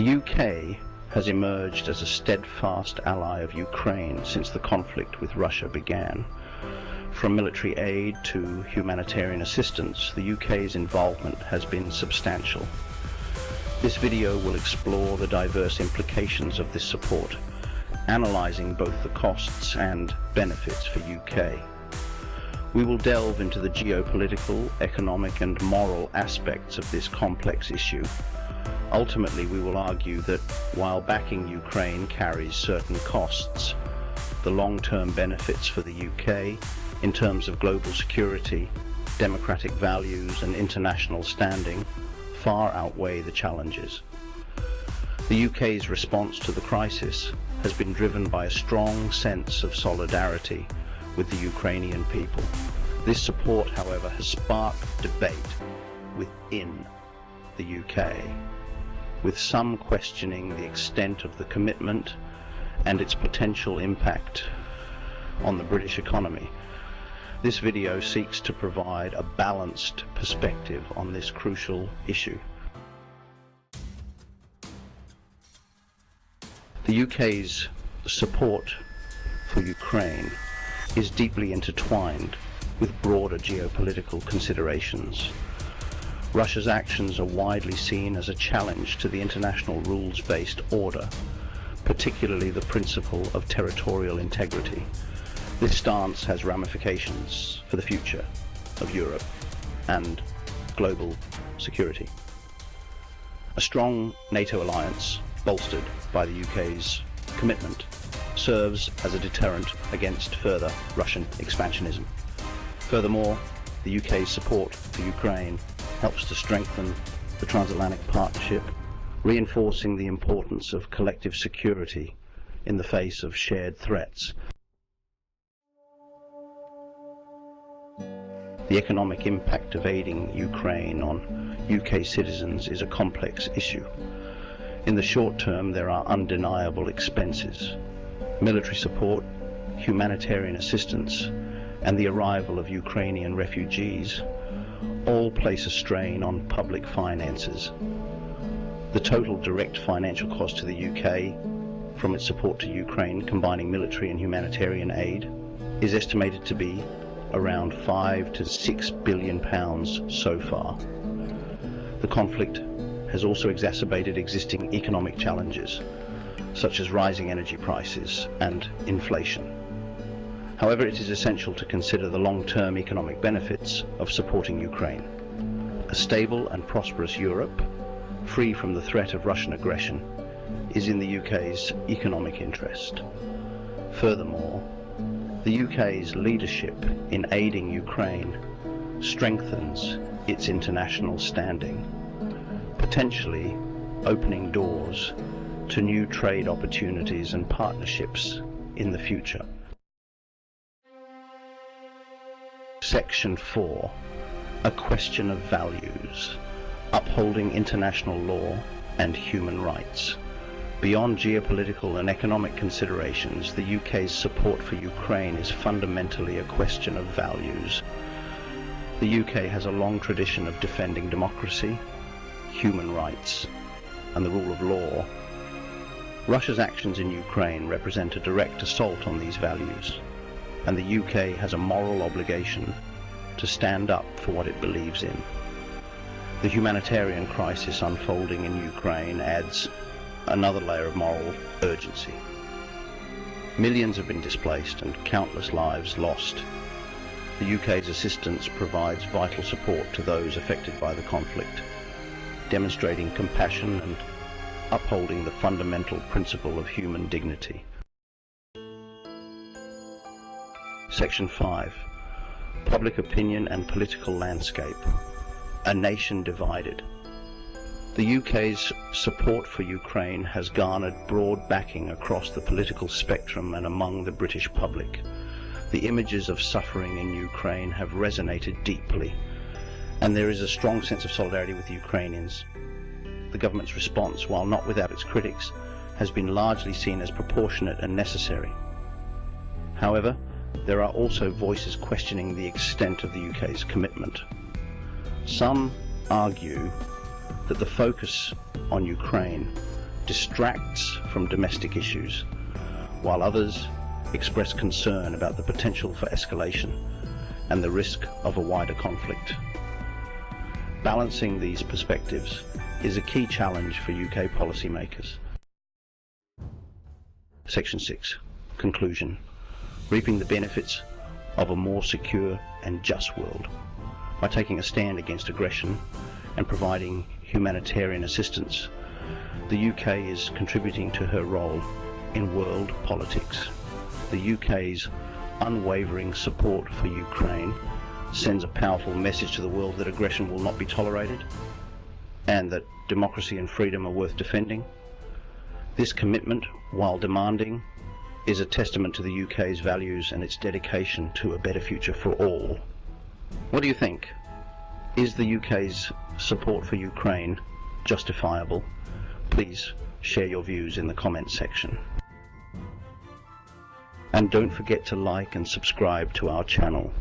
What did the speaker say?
The UK has emerged as a steadfast ally of Ukraine since the conflict with Russia began. From military aid to humanitarian assistance, the UK's involvement has been substantial. This video will explore the diverse implications of this support, analysing both the costs and benefits for UK. We will delve into the geopolitical, economic and moral aspects of this complex issue. Ultimately, we will argue that while backing Ukraine carries certain costs, the long-term benefits for the UK in terms of global security, democratic values and international standing far outweigh the challenges. The UK's response to the crisis has been driven by a strong sense of solidarity with the Ukrainian people. This support, however, has sparked debate within the UK, with some questioning the extent of the commitment and its potential impact on the British economy. This video seeks to provide a balanced perspective on this crucial issue. The UK's support for Ukraine is deeply intertwined with broader geopolitical considerations. Russia's actions are widely seen as a challenge to the international rules-based order, particularly the principle of territorial integrity. This stance has ramifications for the future of Europe and global security. A strong NATO alliance, bolstered by the UK's commitment, serves as a deterrent against further Russian expansionism. Furthermore, the UK's support for Ukraine helps to strengthen the transatlantic partnership, reinforcing the importance of collective security in the face of shared threats. The economic impact of aiding Ukraine on UK citizens is a complex issue. In the short term, there are undeniable expenses. Military support, humanitarian assistance, and the arrival of Ukrainian refugees all place a strain on public finances. The total direct financial cost to the UK from its support to Ukraine, combining military and humanitarian aid, is estimated to be around £5 to £6 billion so far. The conflict has also exacerbated existing economic challenges, such as rising energy prices and inflation. However, it is essential to consider the long-term economic benefits of supporting Ukraine. A stable and prosperous Europe, free from the threat of Russian aggression, is in the UK's economic interest. Furthermore, the UK's leadership in aiding Ukraine strengthens its international standing, potentially opening doors to new trade opportunities and partnerships in the future. Section 4. A question of values, upholding international law and human rights. Beyond geopolitical and economic considerations, the UK's support for Ukraine is fundamentally a question of values. The UK has a long tradition of defending democracy, human rights, and the rule of law. Russia's actions in Ukraine represent a direct assault on these values, and the UK has a moral obligation to stand up for what it believes in. The humanitarian crisis unfolding in Ukraine adds another layer of moral urgency. Millions have been displaced and countless lives lost. The UK's assistance provides vital support to those affected by the conflict, demonstrating compassion and upholding the fundamental principle of human dignity. Section 5. Public opinion and political landscape. A nation divided. The UK's support for Ukraine has garnered broad backing across the political spectrum and among the British public. The images of suffering in Ukraine have resonated deeply, and there is a strong sense of solidarity with the Ukrainians. The government's response, while not without its critics, has been largely seen as proportionate and necessary. However, there are also voices questioning the extent of the UK's commitment. Some argue that the focus on Ukraine distracts from domestic issues, while others express concern about the potential for escalation and the risk of a wider conflict. Balancing these perspectives is a key challenge for UK policymakers. Section 6. Conclusion. Reaping the benefits of a more secure and just world. By taking a stand against aggression and providing humanitarian assistance, the UK is contributing to her role in world politics. The UK's unwavering support for Ukraine sends a powerful message to the world that aggression will not be tolerated and that democracy and freedom are worth defending. This commitment, while demanding, is a testament to the UK's values and its dedication to a better future for all. What do you think? Is the UK's support for Ukraine justifiable? Please share your views in the comments section. And don't forget to like and subscribe to our channel.